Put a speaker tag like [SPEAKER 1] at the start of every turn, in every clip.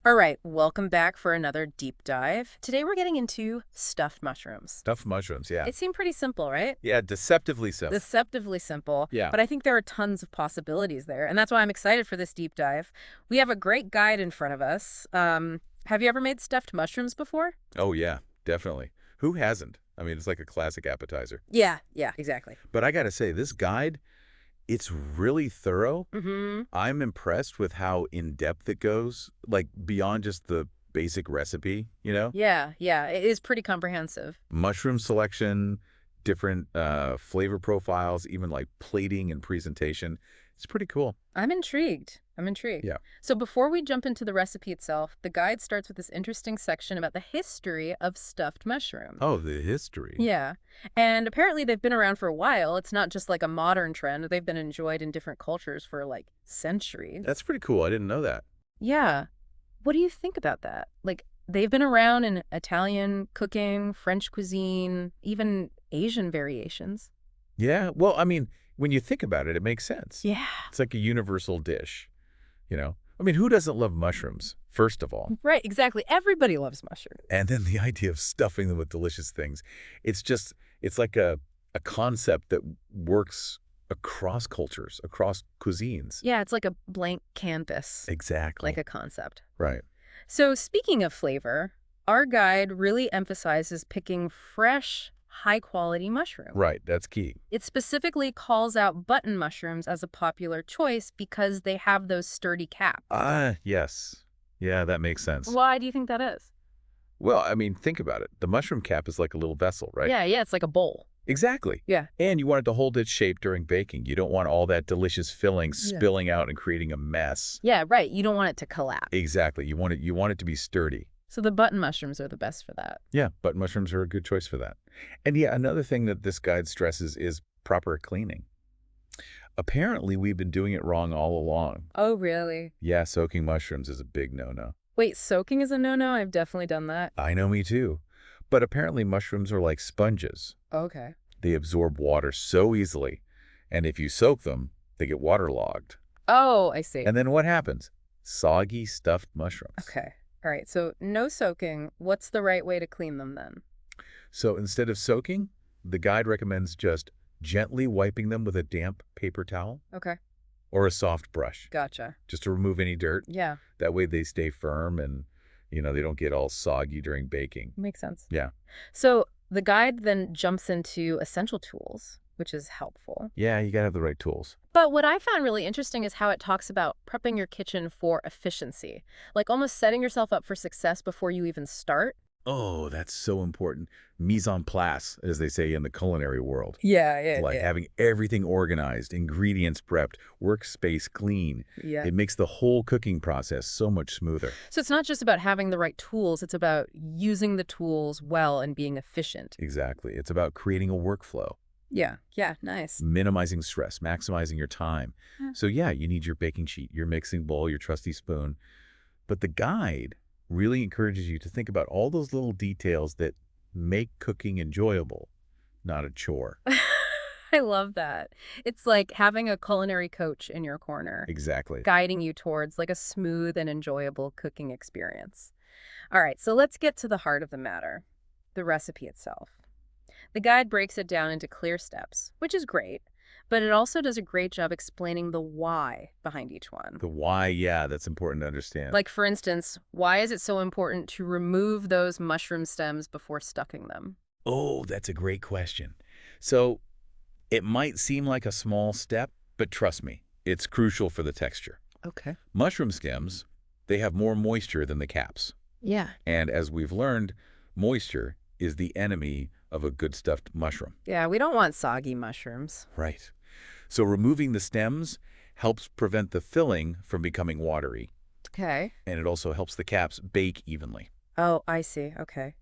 [SPEAKER 1] All right, welcome back for another deep dive. Today we're getting into stuffed mushrooms.
[SPEAKER 2] Stuffed mushrooms, yeah.
[SPEAKER 1] It seemed pretty simple, right?
[SPEAKER 2] Yeah, deceptively simple.
[SPEAKER 1] Deceptively simple,
[SPEAKER 2] Yeah.
[SPEAKER 1] but I think there are tons of possibilities there, and that's why I'm excited for this deep dive. We have a great guide in front of us. Have you ever made stuffed mushrooms before?
[SPEAKER 2] Oh, yeah, definitely. Who hasn't? I mean, it's like a classic appetizer.
[SPEAKER 1] Yeah, exactly.
[SPEAKER 2] But I gotta say, this guide, it's really thorough.
[SPEAKER 1] Mm-hmm.
[SPEAKER 2] I'm impressed with how in-depth it goes, like beyond just the basic recipe, you know?
[SPEAKER 1] Yeah, it is pretty comprehensive.
[SPEAKER 2] Mushroom selection, different flavor profiles, even like plating and presentation. It's pretty cool.
[SPEAKER 1] I'm intrigued. I'm intrigued.
[SPEAKER 2] Yeah.
[SPEAKER 1] So before we jump into the recipe itself, the guide starts with this interesting section about the history of stuffed mushrooms.
[SPEAKER 2] Oh, the history.
[SPEAKER 1] Yeah. And apparently they've been around for a while. It's not just like a modern trend. They've been enjoyed in different cultures for like centuries.
[SPEAKER 2] That's pretty cool. I didn't know that.
[SPEAKER 1] Yeah. What do you think about that? Like, they've been around in Italian cooking, French cuisine, even Asian variations.
[SPEAKER 2] Yeah, well, I mean, when you think about it, it makes sense.
[SPEAKER 1] Yeah.
[SPEAKER 2] It's like a universal dish, you know? I mean, who doesn't love mushrooms, first of all?
[SPEAKER 1] Right, exactly. Everybody loves mushrooms.
[SPEAKER 2] And then the idea of stuffing them with delicious things. It's like a concept that works across cultures, across cuisines.
[SPEAKER 1] Yeah, it's like a blank canvas,
[SPEAKER 2] Exactly.
[SPEAKER 1] like a concept.
[SPEAKER 2] Right.
[SPEAKER 1] So speaking of flavor, our guide really emphasizes picking fresh, high-quality mushrooms.
[SPEAKER 2] Right, that's key.
[SPEAKER 1] It specifically calls out button mushrooms as a popular choice because they have those sturdy caps.
[SPEAKER 2] Ah, yes. Yeah, that makes sense.
[SPEAKER 1] Why do you think that is?
[SPEAKER 2] Well, I mean, think about it. The mushroom cap is like a little vessel, right?
[SPEAKER 1] Yeah, it's like a bowl.
[SPEAKER 2] Exactly.
[SPEAKER 1] Yeah.
[SPEAKER 2] And you want it to hold its shape during baking. You don't want all that delicious filling
[SPEAKER 1] Yeah.
[SPEAKER 2] spilling out and creating a mess.
[SPEAKER 1] Yeah, right. You don't want it to collapse.
[SPEAKER 2] Exactly. You want it to be sturdy.
[SPEAKER 1] So the button mushrooms are the best for that.
[SPEAKER 2] Yeah, button mushrooms are a good choice for that. And yeah, another thing that this guide stresses is proper cleaning. Apparently, we've been doing it wrong all along.
[SPEAKER 1] Oh, really?
[SPEAKER 2] Yeah, soaking mushrooms is a big no-no.
[SPEAKER 1] Wait, soaking is a no-no? I've definitely done that.
[SPEAKER 2] I know, me too. But apparently mushrooms are like sponges.
[SPEAKER 1] Okay.
[SPEAKER 2] They absorb water so easily. And if you soak them, they get waterlogged.
[SPEAKER 1] Oh, I see.
[SPEAKER 2] And then what happens? Soggy, stuffed mushrooms.
[SPEAKER 1] Okay. All right. So no soaking. What's the right way to clean them then?
[SPEAKER 2] So instead of soaking, the guide recommends just gently wiping them with a damp paper towel
[SPEAKER 1] Okay.
[SPEAKER 2] or a soft brush,
[SPEAKER 1] Gotcha.
[SPEAKER 2] just to remove any dirt.
[SPEAKER 1] Yeah,
[SPEAKER 2] That way they stay firm and, they don't get all soggy during baking.
[SPEAKER 1] makes sense.
[SPEAKER 2] Yeah.
[SPEAKER 1] So the guide then jumps into essential tools, which is helpful.
[SPEAKER 2] Yeah, you gotta have the right tools.
[SPEAKER 1] But what I found really interesting is how it talks about prepping your kitchen for efficiency, like almost setting yourself up for success before you even start.
[SPEAKER 2] Oh, that's so important. Mise en place, as they say in the culinary world.
[SPEAKER 1] Yeah.
[SPEAKER 2] Like having everything organized, ingredients prepped, workspace clean.
[SPEAKER 1] Yeah.
[SPEAKER 2] It makes the whole cooking process so much smoother.
[SPEAKER 1] So it's not just about having the right tools, it's about using the tools well and being efficient.
[SPEAKER 2] Exactly. It's about creating a workflow,
[SPEAKER 1] Yeah, nice.
[SPEAKER 2] minimizing stress, maximizing your time.
[SPEAKER 1] Yeah.
[SPEAKER 2] So yeah, you need your baking sheet, your mixing bowl, your trusty spoon. But the guide really encourages you to think about all those little details that make cooking enjoyable, not a chore.
[SPEAKER 1] I love that. It's like having a culinary coach in your corner,
[SPEAKER 2] Exactly.
[SPEAKER 1] guiding you towards like a smooth and enjoyable cooking experience. All right, so let's get to the heart of the matter, the recipe itself. The guide breaks it down into clear steps, which is great, but it also does a great job explaining the why behind each one.
[SPEAKER 2] The why, yeah, that's important to understand.
[SPEAKER 1] Like, for instance, why is it so important to remove those mushroom stems before stuffing them?
[SPEAKER 2] Oh, that's a great question. So it might seem like a small step, but trust me, it's crucial for the texture.
[SPEAKER 1] Okay.
[SPEAKER 2] Mushroom stems, they have more moisture than the caps.
[SPEAKER 1] Yeah.
[SPEAKER 2] And as we've learned, moisture is the enemy of a good stuffed mushroom.
[SPEAKER 1] Yeah, we don't want soggy mushrooms.
[SPEAKER 2] Right. So removing the stems helps prevent the filling from becoming watery,
[SPEAKER 1] Okay.
[SPEAKER 2] and it also helps the caps bake evenly.
[SPEAKER 1] Oh, I see. Okay.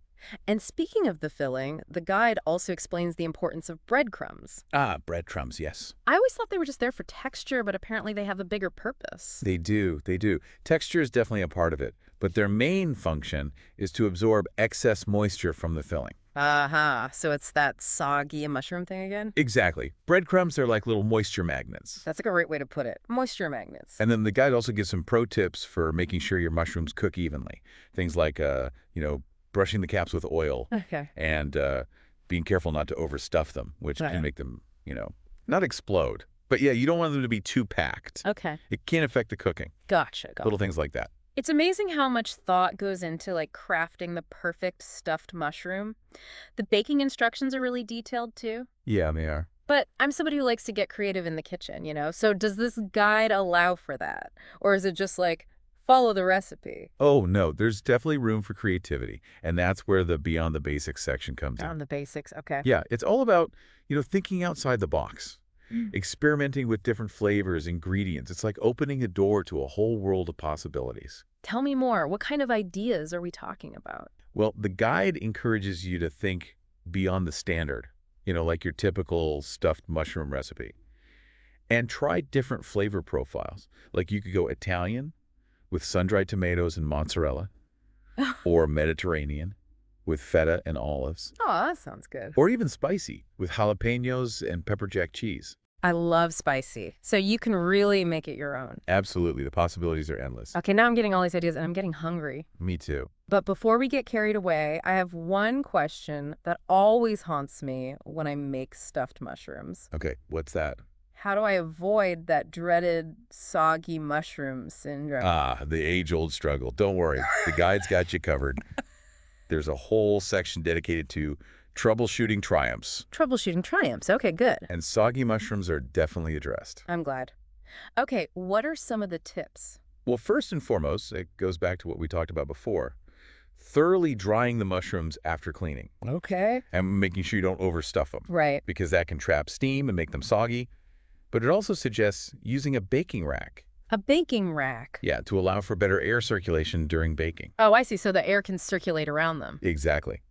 [SPEAKER 1] And speaking of the filling, the guide also explains the importance of breadcrumbs.
[SPEAKER 2] Ah, breadcrumbs, yes.
[SPEAKER 1] I always thought they were just there for texture, but apparently they have a bigger purpose.
[SPEAKER 2] They do. Texture is definitely a part of it, but their main function is to absorb excess moisture from the filling.
[SPEAKER 1] Uh-huh. So it's that soggy mushroom thing again?
[SPEAKER 2] Exactly. Breadcrumbs are like little moisture magnets.
[SPEAKER 1] That's a great way to put it. Moisture magnets.
[SPEAKER 2] And then the guide also gives some pro tips for making sure your mushrooms cook evenly. Things like, brushing the caps with oil
[SPEAKER 1] Okay.
[SPEAKER 2] and being careful not to overstuff them, which can
[SPEAKER 1] Right.
[SPEAKER 2] make them, not explode. But yeah, you don't want them to be too packed.
[SPEAKER 1] Okay.
[SPEAKER 2] It can affect the cooking.
[SPEAKER 1] Gotcha.
[SPEAKER 2] Little things like that.
[SPEAKER 1] It's amazing how much thought goes into like crafting the perfect stuffed mushroom. The baking instructions are really detailed too.
[SPEAKER 2] Yeah, they are.
[SPEAKER 1] But I'm somebody who likes to get creative in the kitchen. So does this guide allow for that? Or is it just like follow the recipe
[SPEAKER 2] Oh, no, there's definitely room for creativity. And that's where the Beyond the Basics section comes in.
[SPEAKER 1] on the basics? Okay.
[SPEAKER 2] Yeah, it's all about, thinking outside the box, experimenting with different flavors, ingredients. It's like opening a door to a whole world of possibilities.
[SPEAKER 1] Tell me more. What kind of ideas are we talking about?
[SPEAKER 2] Well, the guide encourages you to think beyond the standard, like your typical stuffed mushroom recipe, and try different flavor profiles. Like you could go Italian with sun-dried tomatoes and mozzarella, or Mediterranean with feta and olives,
[SPEAKER 1] Oh, that sounds good.
[SPEAKER 2] or even spicy with jalapenos and pepper jack cheese.
[SPEAKER 1] I love spicy. So you can really make it your own.
[SPEAKER 2] Absolutely. The possibilities are endless.
[SPEAKER 1] Okay, now I'm getting all these ideas and I'm getting hungry.
[SPEAKER 2] Me too.
[SPEAKER 1] But before we get carried away, I have one question that always haunts me when I make stuffed mushrooms.
[SPEAKER 2] Okay, what's that?
[SPEAKER 1] How do I avoid that dreaded soggy mushroom syndrome?
[SPEAKER 2] Ah, the age-old struggle. Don't worry. The guide's got you covered. There's a whole section dedicated to troubleshooting triumphs,
[SPEAKER 1] Troubleshooting triumphs. Okay, good.
[SPEAKER 2] and soggy mushrooms are definitely addressed.
[SPEAKER 1] I'm glad. Okay, what are some of the tips?
[SPEAKER 2] Well, first and foremost, it goes back to what we talked about before. Thoroughly drying the mushrooms after cleaning
[SPEAKER 1] Okay.
[SPEAKER 2] and making sure you don't overstuff them
[SPEAKER 1] Right.
[SPEAKER 2] because that can trap steam and make them soggy. But it also suggests using a baking rack,
[SPEAKER 1] A baking rack.
[SPEAKER 2] yeah, to allow for better air circulation during baking.
[SPEAKER 1] Oh, I see. So the air can circulate around them.
[SPEAKER 2] Exactly.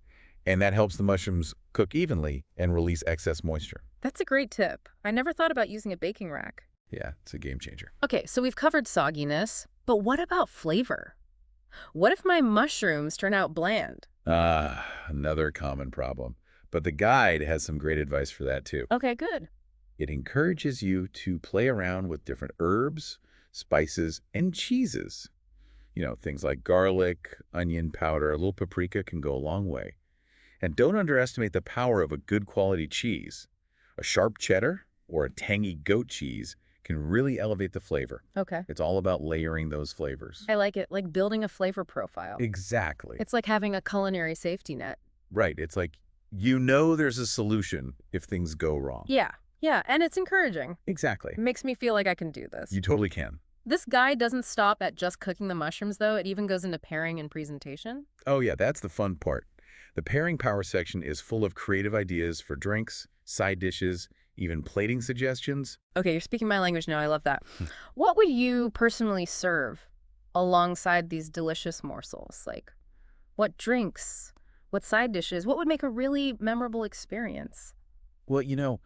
[SPEAKER 2] And that helps the mushrooms cook evenly and release excess moisture.
[SPEAKER 1] That's a great tip. I never thought about using a baking rack.
[SPEAKER 2] Yeah, it's a game changer.
[SPEAKER 1] Okay, so we've covered sogginess, but what about flavor? What if my mushrooms turn out bland?
[SPEAKER 2] Ah, another common problem. But the guide has some great advice for that too.
[SPEAKER 1] Okay, good.
[SPEAKER 2] It encourages you to play around with different herbs, spices, and cheeses. Things like garlic, onion powder, a little paprika can go a long way. And don't underestimate the power of a good quality cheese. A sharp cheddar or a tangy goat cheese can really elevate the flavor.
[SPEAKER 1] Okay.
[SPEAKER 2] It's all about layering those flavors.
[SPEAKER 1] I like it, like building a flavor profile.
[SPEAKER 2] Exactly.
[SPEAKER 1] It's like having a culinary safety net.
[SPEAKER 2] Right. It's like, there's a solution if things go wrong.
[SPEAKER 1] Yeah, and it's encouraging.
[SPEAKER 2] Exactly.
[SPEAKER 1] It makes me feel like I can do this.
[SPEAKER 2] You totally can.
[SPEAKER 1] This guide doesn't stop at just cooking the mushrooms, though. It even goes into pairing and presentation.
[SPEAKER 2] Oh, yeah, that's the fun part. The pairing power section is full of creative ideas for drinks, side dishes, even plating suggestions.
[SPEAKER 1] Okay, you're speaking my language now. I love that. What would you personally serve alongside these delicious morsels? Like, what drinks? What side dishes? What would make a really memorable experience?
[SPEAKER 2] Well,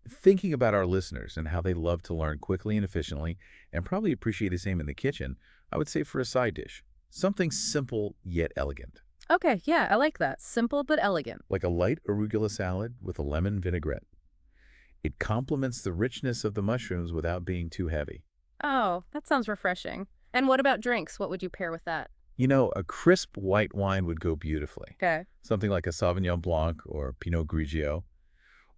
[SPEAKER 2] thinking about our listeners and how they love to learn quickly and efficiently and probably appreciate the same in the kitchen, I would say for a side dish, something simple yet elegant,
[SPEAKER 1] Okay, yeah, I like that. Simple but elegant.
[SPEAKER 2] like a light arugula salad with a lemon vinaigrette. It complements the richness of the mushrooms without being too heavy.
[SPEAKER 1] Oh, that sounds refreshing. And what about drinks? What would you pair with that?
[SPEAKER 2] A crisp white wine would go beautifully.
[SPEAKER 1] Okay.
[SPEAKER 2] Something like a Sauvignon Blanc or Pinot Grigio.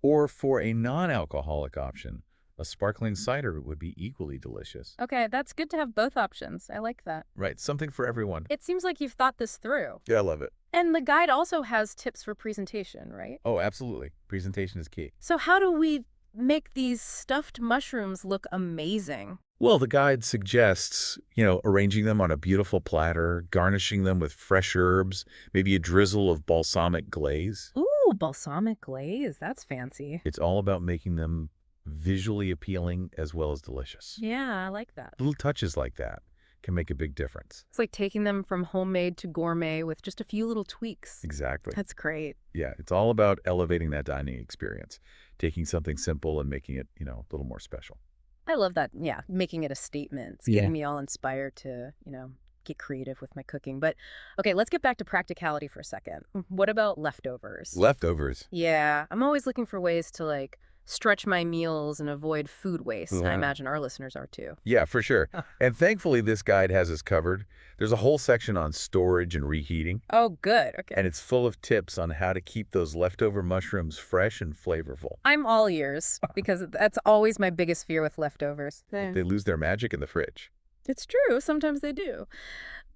[SPEAKER 2] Or for a non-alcoholic option, a sparkling cider would be equally delicious.
[SPEAKER 1] Okay, that's good to have both options. I like that.
[SPEAKER 2] Right, something for everyone.
[SPEAKER 1] It seems like you've thought this through.
[SPEAKER 2] Yeah, I love it.
[SPEAKER 1] And the guide also has tips for presentation, right?
[SPEAKER 2] Oh, absolutely. Presentation is key.
[SPEAKER 1] So how do we make these stuffed mushrooms look amazing?
[SPEAKER 2] Well, the guide suggests, arranging them on a beautiful platter, garnishing them with fresh herbs, maybe a drizzle of balsamic glaze.
[SPEAKER 1] Ooh, balsamic glaze. That's fancy.
[SPEAKER 2] It's all about making them visually appealing as well as delicious.
[SPEAKER 1] Yeah, I like that.
[SPEAKER 2] Little touches like that can make a big difference.
[SPEAKER 1] It's like taking them from homemade to gourmet with just a few little tweaks.
[SPEAKER 2] Exactly.
[SPEAKER 1] That's great.
[SPEAKER 2] Yeah, it's all about elevating that dining experience, taking something simple and making it, a little more special.
[SPEAKER 1] I love that. Yeah, making it a statement. It's
[SPEAKER 2] Yeah.
[SPEAKER 1] getting me all inspired to, get creative with my cooking. But okay, let's get back to practicality for a second. What about leftovers?
[SPEAKER 2] Leftovers.
[SPEAKER 1] Yeah, I'm always looking for ways to like stretch my meals and avoid food waste. I
[SPEAKER 2] Wow.
[SPEAKER 1] imagine our listeners are too.
[SPEAKER 2] Yeah, for sure.
[SPEAKER 1] Huh.
[SPEAKER 2] And thankfully, this guide has us covered. There's a whole section on storage and reheating,
[SPEAKER 1] Oh, good.
[SPEAKER 2] and
[SPEAKER 1] Okay.
[SPEAKER 2] it's full of tips on how to keep those leftover mushrooms fresh and flavorful.
[SPEAKER 1] I'm all ears because that's always my biggest fear with leftovers. Yeah.
[SPEAKER 2] They lose their magic in the fridge.
[SPEAKER 1] It's true. Sometimes they do.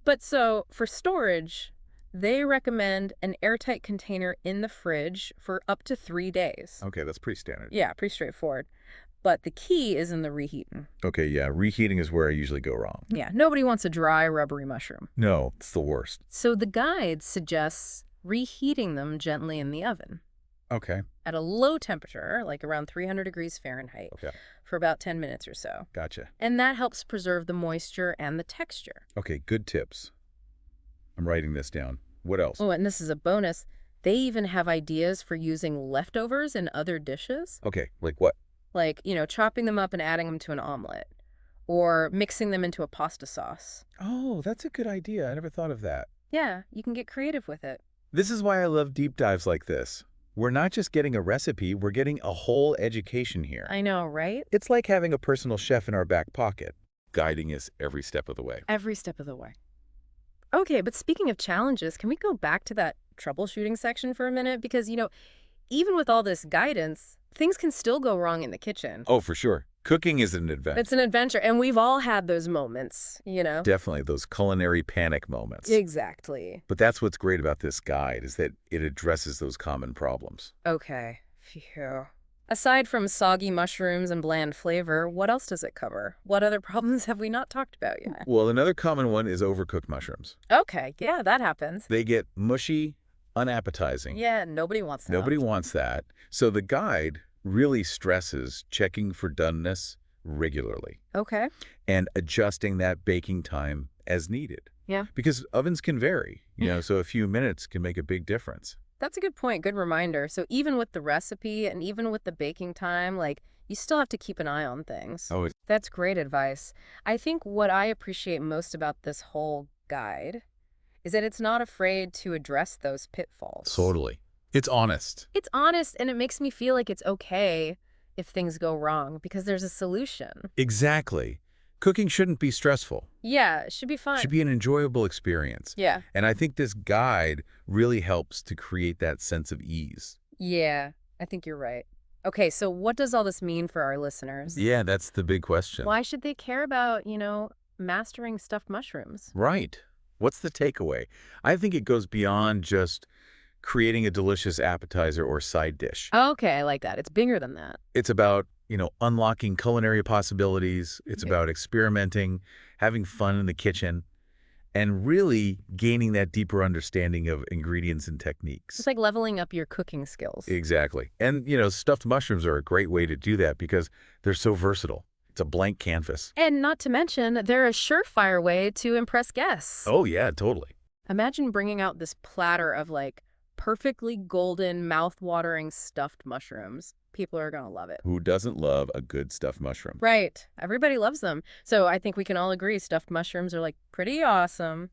[SPEAKER 1] But so for storage, they recommend an airtight container in the fridge for up to 3 days.
[SPEAKER 2] Okay, that's pretty standard.
[SPEAKER 1] Yeah, pretty straightforward. But the key is in the reheating.
[SPEAKER 2] Okay, yeah, reheating is where I usually go wrong.
[SPEAKER 1] Yeah, nobody wants a dry, rubbery mushroom.
[SPEAKER 2] No, it's the worst.
[SPEAKER 1] So the guide suggests reheating them gently in the oven
[SPEAKER 2] Okay,
[SPEAKER 1] at a low temperature, like around 300 degrees Fahrenheit,
[SPEAKER 2] okay,
[SPEAKER 1] for about 10 minutes or so.
[SPEAKER 2] gotcha.
[SPEAKER 1] And that helps preserve the moisture and the texture.
[SPEAKER 2] Okay, good tips. I'm writing this down. What else?
[SPEAKER 1] Oh, and this is a bonus. They even have ideas for using leftovers in other dishes,
[SPEAKER 2] Okay, like what?
[SPEAKER 1] like, chopping them up and adding them to an omelet, or mixing them into a pasta sauce.
[SPEAKER 2] Oh, that's a good idea. I never thought of that.
[SPEAKER 1] Yeah, you can get creative with it.
[SPEAKER 2] This is why I love deep dives like this. We're not just getting a recipe, we're getting a whole education here.
[SPEAKER 1] I know, right?
[SPEAKER 2] It's like having a personal chef in our back pocket, guiding us every step of the way.
[SPEAKER 1] Every step of the way. Okay, but speaking of challenges, can we go back to that troubleshooting section for a minute? Because, even with all this guidance, things can still go wrong in the kitchen.
[SPEAKER 2] Oh, for sure. Cooking is an adventure.
[SPEAKER 1] It's an adventure, and we've all had those moments.
[SPEAKER 2] Definitely those culinary panic moments.
[SPEAKER 1] Exactly.
[SPEAKER 2] But that's what's great about this guide, is that it addresses those common problems.
[SPEAKER 1] Okay. Phew. Aside from soggy mushrooms and bland flavor, what else does it cover? What other problems have we not talked about yet?
[SPEAKER 2] Well, another common one is overcooked mushrooms.
[SPEAKER 1] Okay, yeah, that happens.
[SPEAKER 2] They get mushy, unappetizing.
[SPEAKER 1] Yeah, nobody wants that.
[SPEAKER 2] Nobody wants that. So the guide really stresses checking for doneness regularly
[SPEAKER 1] Okay.
[SPEAKER 2] and adjusting that baking time as needed.
[SPEAKER 1] Yeah.
[SPEAKER 2] Because ovens can vary, so a few minutes can make a big difference.
[SPEAKER 1] That's a good point. Good reminder. So even with the recipe and even with the baking time, like, you still have to keep an eye on things.
[SPEAKER 2] Oh,
[SPEAKER 1] That's great advice. I think what I appreciate most about this whole guide is that it's not afraid to address those pitfalls.
[SPEAKER 2] totally. It's honest.
[SPEAKER 1] It's honest, and it makes me feel like it's okay if things go wrong because there's a solution.
[SPEAKER 2] Exactly. Cooking shouldn't be stressful.
[SPEAKER 1] Yeah, it should be fun.
[SPEAKER 2] It should be an enjoyable experience.
[SPEAKER 1] Yeah.
[SPEAKER 2] And I think this guide really helps to create that sense of ease.
[SPEAKER 1] Yeah, I think you're right. Okay, so what does all this mean for our listeners?
[SPEAKER 2] Yeah, that's the big question.
[SPEAKER 1] Why should they care about, mastering stuffed mushrooms?
[SPEAKER 2] Right. What's the takeaway? I think it goes beyond just creating a delicious appetizer or side dish.
[SPEAKER 1] Okay, I like that. It's bigger than that.
[SPEAKER 2] It's about, unlocking culinary possibilities. It's
[SPEAKER 1] Yeah.
[SPEAKER 2] about experimenting, having fun in the kitchen, and really gaining that deeper understanding of ingredients and techniques.
[SPEAKER 1] It's like leveling up your cooking skills.
[SPEAKER 2] Exactly. And, stuffed mushrooms are a great way to do that because they're so versatile. It's a blank canvas.
[SPEAKER 1] And not to mention, they're a surefire way to impress guests.
[SPEAKER 2] Oh, yeah, totally.
[SPEAKER 1] Imagine bringing out this platter of, like, perfectly golden, mouth-watering stuffed mushrooms. People are going to love it.
[SPEAKER 2] Who doesn't love a good stuffed mushroom?
[SPEAKER 1] Right. Everybody loves them. So I think we can all agree stuffed mushrooms are, like, pretty awesome.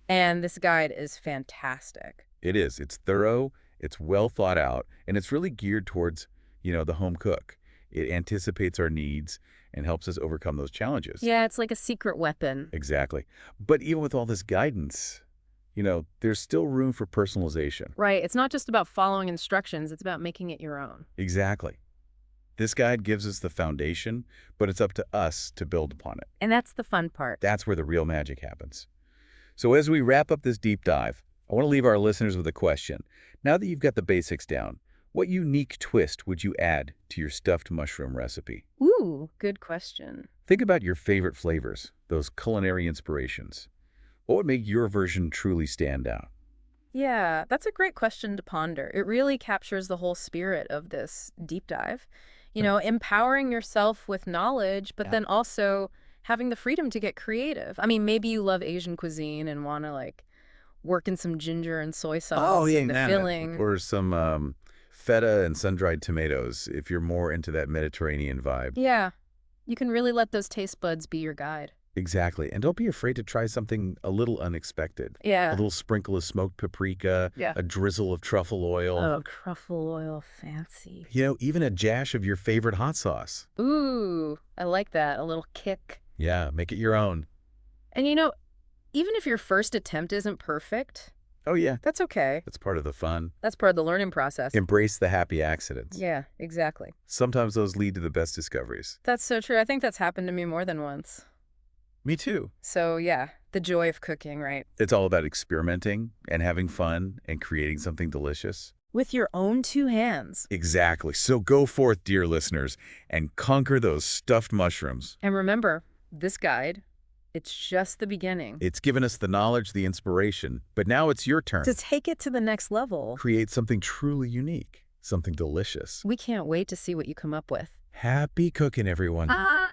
[SPEAKER 1] And this guide is fantastic.
[SPEAKER 2] It is. It's thorough, it's well thought out, and it's really geared towards, the home cook. It anticipates our needs and helps us overcome those challenges.
[SPEAKER 1] Yeah, it's like a secret weapon.
[SPEAKER 2] Exactly. But even with all this guidance, there's still room for personalization.
[SPEAKER 1] Right. It's not just about following instructions. It's about making it your own.
[SPEAKER 2] Exactly. This guide gives us the foundation, but it's up to us to build upon it.
[SPEAKER 1] And that's the fun part.
[SPEAKER 2] That's where the real magic happens. So as we wrap up this deep dive, I want to leave our listeners with a question. Now that you've got the basics down, what unique twist would you add to your stuffed mushroom recipe?
[SPEAKER 1] Ooh, good question.
[SPEAKER 2] Think about your favorite flavors, those culinary inspirations. What would make your version truly stand out?
[SPEAKER 1] Yeah, that's a great question to ponder. It really captures the whole spirit of this deep dive. Empowering yourself with knowledge, but
[SPEAKER 2] Yeah.
[SPEAKER 1] then also having the freedom to get creative. I mean, maybe you love Asian cuisine and want to like work in some ginger and soy sauce in the filling.
[SPEAKER 2] Or some feta and sun-dried tomatoes if you're more into that Mediterranean vibe.
[SPEAKER 1] Yeah, you can really let those taste buds be your guide.
[SPEAKER 2] Exactly. And don't be afraid to try something a little unexpected. A
[SPEAKER 1] Yeah.
[SPEAKER 2] little sprinkle of smoked paprika,
[SPEAKER 1] Yeah.
[SPEAKER 2] a drizzle of truffle oil,
[SPEAKER 1] Oh, truffle oil, fancy.
[SPEAKER 2] even a dash of your favorite hot sauce.
[SPEAKER 1] Ooh, I like that. A little kick.
[SPEAKER 2] Yeah, make it your own.
[SPEAKER 1] And even if your first attempt isn't perfect,
[SPEAKER 2] Oh, yeah,
[SPEAKER 1] that's okay.
[SPEAKER 2] that's part of the fun.
[SPEAKER 1] That's part of the learning process.
[SPEAKER 2] Embrace the happy accidents.
[SPEAKER 1] Yeah, exactly.
[SPEAKER 2] Sometimes those lead to the best discoveries.
[SPEAKER 1] That's so true. I think that's happened to me more than once.
[SPEAKER 2] Me too.
[SPEAKER 1] So, yeah, the joy of cooking, right?
[SPEAKER 2] It's all about experimenting and having fun and creating something delicious.
[SPEAKER 1] With your own two hands.
[SPEAKER 2] Exactly. So go forth, dear listeners, and conquer those stuffed mushrooms.
[SPEAKER 1] And remember, this guide, it's just the beginning.
[SPEAKER 2] It's given us the knowledge, the inspiration, but now it's your turn.
[SPEAKER 1] To take it to the next level,
[SPEAKER 2] Create something truly unique, something delicious.
[SPEAKER 1] we can't wait to see what you come up with.
[SPEAKER 2] Happy cooking, everyone.
[SPEAKER 1] Ah!